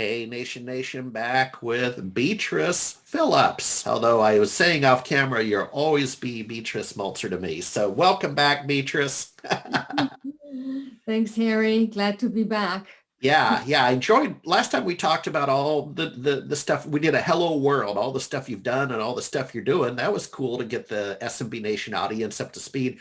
Hey, Nation, back with Beatrice Phillips. Although I was saying off camera, you'll always be Beatrice Meltzer to me. So welcome back, Beatrice. Thanks, Harry. Glad to be back. Yeah. I enjoyed last time we talked about all the stuff. We did a hello world, all the stuff you've done and all the stuff you're doing. That was cool to get the SMB Nation audience up to speed.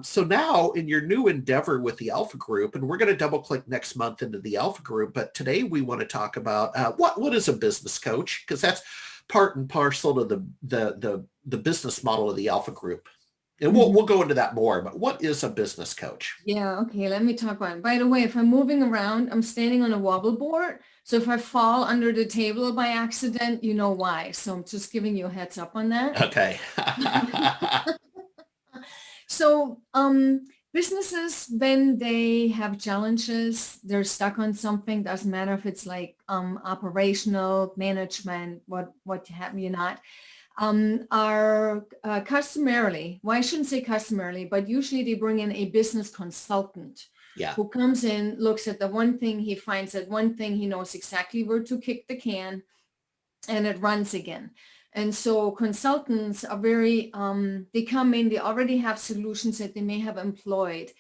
So now in your new endeavor with the Alpha Group, and we're going to double click next month into the Alpha Group, but today we want to talk about what is a business coach, because that's part and parcel to the business model of the Alpha Group. And Mhm. we'll go into that more, but what is a business coach? Yeah, okay, let me talk about it. By the way, if I'm moving around, I'm standing on a wobble board. So if I fall under the table by accident, you know why. So I'm just giving you a heads up on that. Okay. So businesses, when they have challenges, they're stuck on something, doesn't matter if it's like operational, management, what have you not. Are customarily, well, I shouldn't say customarily, but usually they bring in a business consultant Yeah. who comes in, looks at the one thing, he finds that one thing, he knows exactly where to kick the can, and it runs again. And so consultants are very, they come in, they already have solutions that they may have employed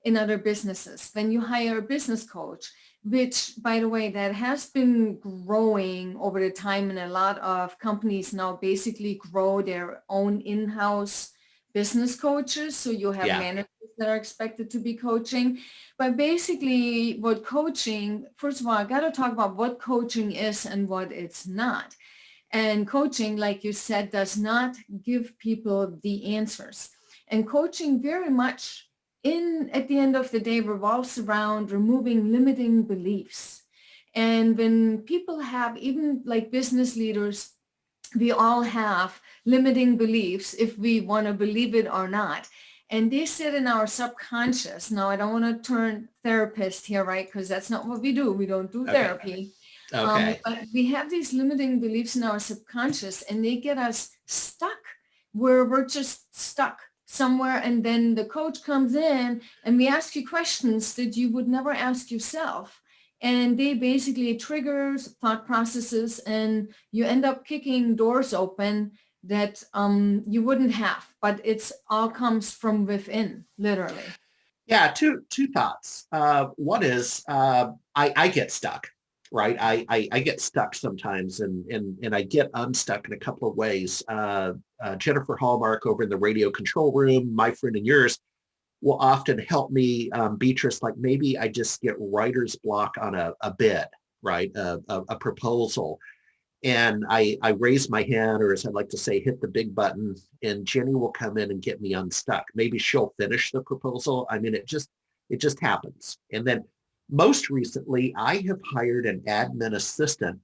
in other businesses. When you hire a business coach, which, by the way, that has been growing over the time, and a lot of companies now basically grow their own in-house business coaches. So you have Yeah. managers that are expected to be coaching. But basically what coaching, first of all, I got to talk about what coaching is and what it's not. And coaching, like you said, does not give people the answers. And coaching very much at the end of the day revolves around removing limiting beliefs. And when people have, even like business leaders, we all have limiting beliefs if we want to believe it or not. And they sit in our subconscious. Now, I don't want to turn therapist here, right? Because that's not what we do. We don't do Okay. therapy. Okay. But we have these limiting beliefs in our subconscious, and they get us stuck where we're just stuck somewhere. And then the coach comes in and we ask you questions that you would never ask yourself. And they basically triggers thought processes, and you end up kicking doors open that you wouldn't have, but it's all comes from within, literally. Yeah, two thoughts. One is I get stuck, right? I get stuck sometimes, and I get unstuck in a couple of ways. Jennifer Hallmark over in the radio control room, my friend and yours, will often help me, Beatrice, like maybe I just get writer's block on a bid, right? A proposal, and I raise my hand, or as I like to say, hit the big button, and Jenny will come in and get me unstuck. Maybe she'll finish the proposal. I mean, it just happens. And then most recently, I have hired an admin assistant.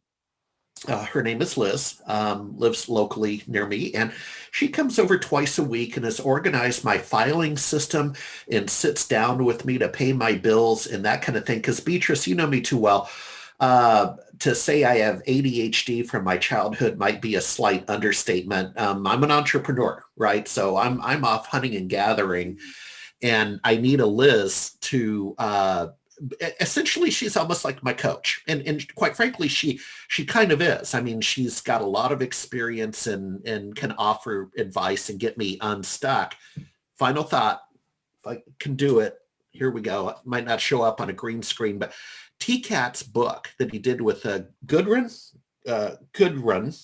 Her name is Liz, lives locally near me, and she comes over twice a week and has organized my filing system and sits down with me to pay my bills and that kind of thing. Because Beatrice, you know me too well. To say I have ADHD from my childhood might be a slight understatement. I'm an entrepreneur, right? So I'm off hunting and gathering, and I need a Liz to essentially she's almost like my coach, and quite frankly she kind of is. I mean, she's got a lot of experience and can offer advice and get me unstuck. Final thought, if I can do it, here we go. It might not show up on a green screen, but TCAT's book that he did with Goodrun,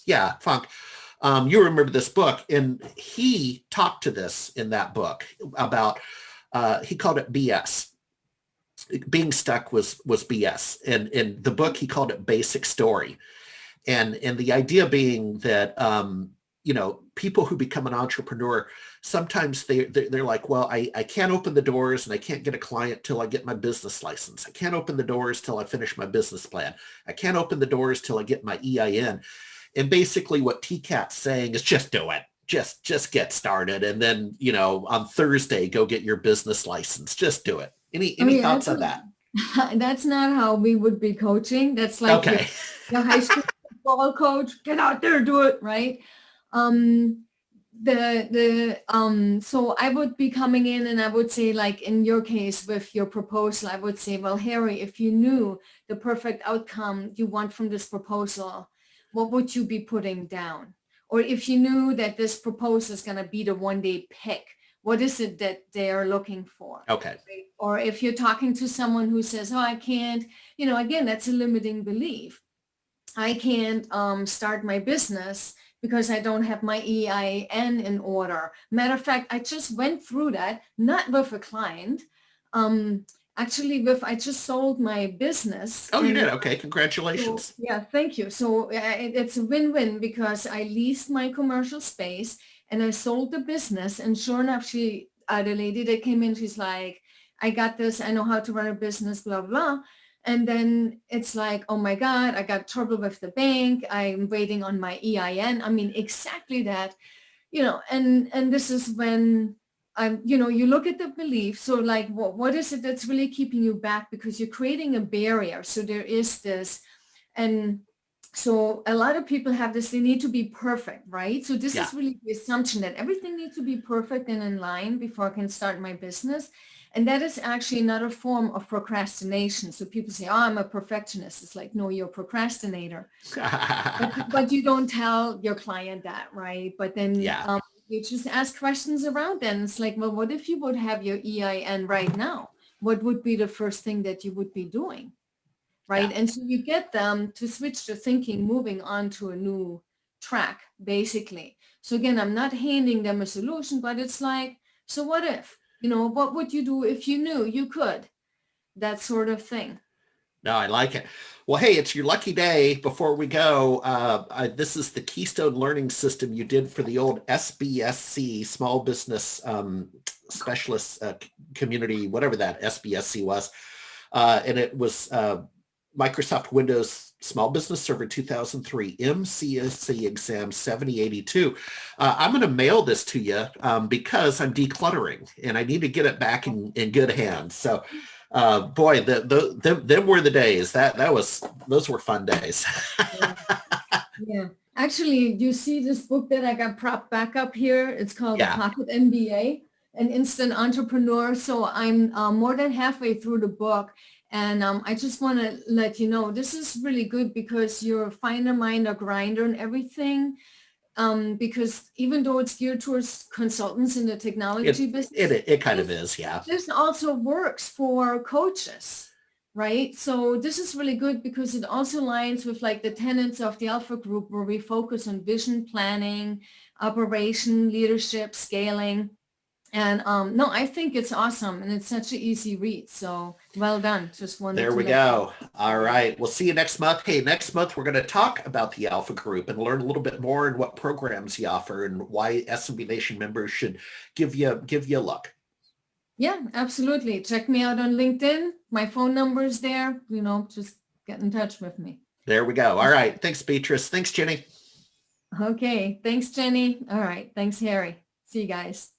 yeah, Funk. You remember this book, and he talked to this in that book about, he called it BS. Being stuck was BS. And in the book, he called it basic story. And the idea being that, people who become an entrepreneur, sometimes they're like, well, I can't open the doors and I can't get a client till I get my business license. I can't open the doors till I finish my business plan. I can't open the doors till I get my EIN. And basically what TCAT's saying is just do it. Just get started. And then, on Thursday, go get your business license. Just do it. Any Oh any yeah, thoughts on that? that's not how we would be coaching. That's like Okay. your high school football coach, get out there, do it, right? Um, So I would be coming in and I would say, like in your case with your proposal, I would say, well, Harry, if you knew the perfect outcome you want from this proposal, what would you be putting down? Or if you knew that this proposal is going to be the one day pick, what is it that they are looking for? Okay. Right? Or if you're talking to someone who says, oh, I can't, again, that's a limiting belief. I can't start my business because I don't have my EIN in order. Matter of fact, I just went through that, not with a client. Actually, I just sold my business. Oh, you And did? Okay. so, Congratulations. yeah, thank you. So it's a win-win because I leased my commercial space and I sold the business. And sure enough, the lady that came in, she's like, I got this. I know how to run a business, blah, blah. And then it's like, oh my God, I got trouble with the bank. I'm waiting on my EIN. I mean, exactly that, and this is when you look at the belief. So like, what is it that's really keeping you back? Because you're creating a barrier. So there is this, and so a lot of people have this, they need to be perfect, right? So this Yeah. is really the assumption that everything needs to be perfect and in line before I can start my business. And that is actually another form of procrastination. So people say, oh, I'm a perfectionist. It's like, no, you're a procrastinator. But you don't tell your client that, right? But then Yeah. you just ask questions around then. It's like, well, what if you would have your EIN right now? What would be the first thing that you would be doing? Yeah. Right? And so you get them to switch their thinking, moving on to a new track, basically. So again, I'm not handing them a solution, but it's like, so what if, what would you do if you knew you could? That sort of thing. No, I like it. Well, hey, it's your lucky day. Before we go, this is the Keystone Learning System you did for the old SBSC, Small Business Specialist Community, whatever that SBSC was. And it was Microsoft Windows Small Business Server 2003, MCSC exam 7082. I'm going to mail this to you because I'm decluttering and I need to get it back in good hands. So boy, them were the days. Those were fun days. Yeah. Yeah. Actually, you see this book that I got propped back up here? It's called The Yeah. Pocket MBA, an instant entrepreneur. So I'm more than halfway through the book. And I just want to let you know, this is really good because you're a finer mind, a grinder and everything. Because even though it's geared towards consultants in the technology It business, it it kind of this, is, yeah. this also works for coaches, right? So this is really good because it also aligns with like the tenets of the Alpha Group where we focus on vision planning, operation, leadership, scaling. And no, I think it's awesome and it's such an easy read. So well done. Just wanted There to we let you go. All know. right. We'll see you next month. Hey, next month we're going to talk about the Alpha Group and learn a little bit more and what programs you offer and why SMB Nation members should give you a look. Yeah, absolutely. Check me out on LinkedIn. My phone number is there. Just get in touch with me. There we go. All right. Thanks, Beatrice. Thanks, Jenny. Okay. Thanks, Jenny. All right. Thanks, Harry. See you guys.